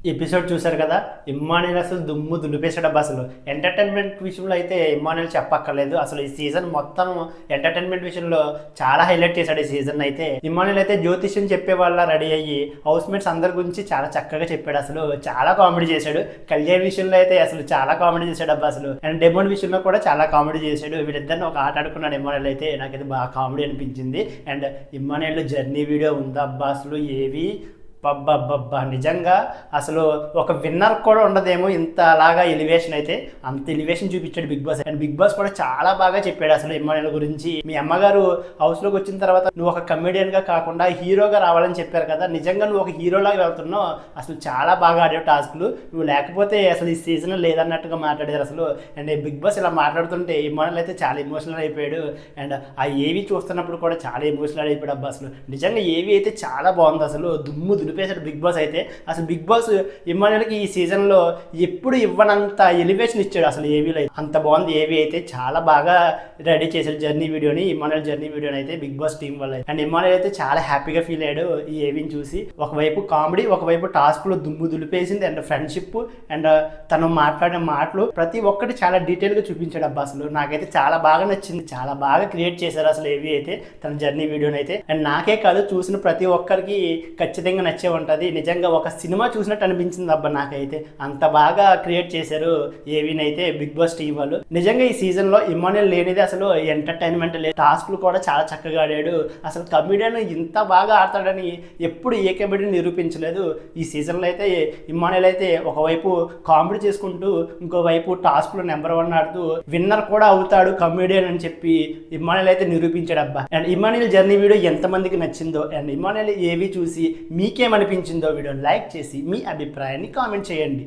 Episode చూసారు కదా. ఇమ్మాన్యుయల్ అసలు దుమ్ము దులిపేసాడబ్బా. అసలు ఎంటర్టైన్మెంట్ విషయంలో అయితే ఇమ్మాన్యుయల్ చెప్పక్కర్లేదు. అసలు ఈ సీజన్ మొత్తం ఎంటర్టైన్మెంట్ విషయంలో చాలా హైలైట్ చేశాడు ఈ సీజన్ అయితే. ఇమ్మాన్యుయల్ అయితే జ్యోతిష్యం చెప్పే వాళ్ళ రెడీ అయ్యి హౌస్ మేట్స్ అందరి గురించి చాలా చక్కగా చెప్పాడు. అసలు చాలా కామెడీ చేశాడు. కళ్యాణ్ విషయంలో అయితే అసలు చాలా కామెడీ చేశాడు అబ్బా అసలు. అండ్ డెమోన్ విషయంలో కూడా చాలా కామెడీ చేశాడు. వీళ్ళిద్దరిని ఒక ఆట ఆడుకున్నాడు ఇమ్మాన్యుయల్ అయితే. నాకైతే బాగా కామెడీ అనిపించింది. అండ్ ఇమ్మాన్యుయల్ జర్నీ వీడియో ఉందా అబ్బా అసలు. ఏవి పబ్బబ్బబ్బా నిజంగా అసలు ఒక విన్నర్ కూడా ఉండదేమో ఇంత అలాగా ఎలివేషన్ అయితే. అంత ఎలివేషన్ చూపించాడు Bigg Boss. And Bigg Boss కూడా చాలా బాగా చెప్పాడు అసలు ఇమ్మాన్యుయల్ గురించి. మీ అమ్మగారు హౌస్లోకి వచ్చిన తర్వాత నువ్వు ఒక కమెడియన్గా కాకుండా హీరోగా రావాలని చెప్పారు కదా, నిజంగా నువ్వు ఒక హీరోలాగా వెళ్తున్నావు. అసలు చాలా బాగా ఆడావు టాస్క్లు. నువ్వు లేకపోతే అసలు ఈ సీజన్ లేదన్నట్టుగా మాట్లాడారు అసలు. అండ్ బిగ్ బాస్ ఇలా మాట్లాడుతుంటే ఇమ్మాన్యుయల్ అయితే చాలా ఎమోషనల్ అయిపోయాడు. అండ్ ఆ ఏవి చూస్తున్నప్పుడు కూడా చాలా ఎమోషనల్ అయిపోయాడు అబ్బా అసలు. నిజంగా ఏవి అయితే చాలా బాగుంది అసలు. దుమ్ము దులిపేశాడు బిగ్ బాస్ అయితే. అసలు బిగ్ బాస్ ఇమ్మాన్యుయల్కి ఈ సీజన్లో ఎప్పుడు ఇవ్వనంత ఎలివేషన్ ఇచ్చాడు అసలు ఏవీలో. అంత బాగుంది ఏవి అయితే. చాలా బాగా రెడీ చేశాడు జర్నీ వీడియోని, ఇమ్మాన్యుయల్ జర్నీ వీడియోని అయితే బిగ్ బాస్ టీం వల్ల. అండ్ ఇమ్మాన్యుయల్ అయితే చాలా హ్యాపీగా ఫీల్ అయ్యాడు ఈ ఏవిని చూసి. ఒకవైపు కామెడీ, ఒకవైపు టాస్క్లో దుమ్ము దులిపేసింది. అండ్ ఫ్రెండ్షిప్ అండ్ తను మాట్లాడిన మాటలు ప్రతి ఒక్కటి చాలా డీటెయిల్గా చూపించాడు అబ్బా అసలు. నాకైతే చాలా బాగా నచ్చింది. చాలా బాగా క్రియేట్ చేశారు అసలు ఏవి అయితే తన జర్నీ వీడియోని అయితే. అండ్ నాకే కాదు, చూసిన ప్రతి ఒక్కరికి ఖచ్చితంగా నచ్చే ఉంటుంది. నిజంగా ఒక సినిమా చూసినట్టు అనిపించింది అబ్బా నాకైతే. అంత బాగా క్రియేట్ చేశారు ఏవిని అయితే బిగ్ బాస్ టీం వాళ్ళు. నిజంగా ఈ సీజన్ లో ఇమ్మాన్యుయల్ లేనిది అసలు ఎంటర్టైన్మెంట్ లేదు. టాస్క్లు కూడా చాలా చక్కగా ఆడాడు. అసలు కమెడియన్ ఇంత బాగా ఆడతాడని ఎప్పుడు ఏ కమెడియన్ నిరూపించలేదు. ఈ సీజన్లో అయితే ఇమ్మాన్యుయల్ అయితే ఒకవైపు కామెడీ చేసుకుంటూ ఇంకోవైపు టాస్క్లు నెంబర్ 1 ఆడుతూ విన్నర్ కూడా అవుతాడు కమెడియన్ అని చెప్పి ఇమ్మాన్యుయల్ అయితే నిరూపించాడు అబ్బా. అండ్ ఇమ్మాన్యుయల్ జర్నీ వీడియో ఎంతమందికి నచ్చిందో, అండ్ ఇమ్మాన్యుయల్ ఏవి చూసి మీకేమనిపించిందో వీడియో లైక్ చేసి మీ అభిప్రాయాన్ని కామెంట్ చేయండి.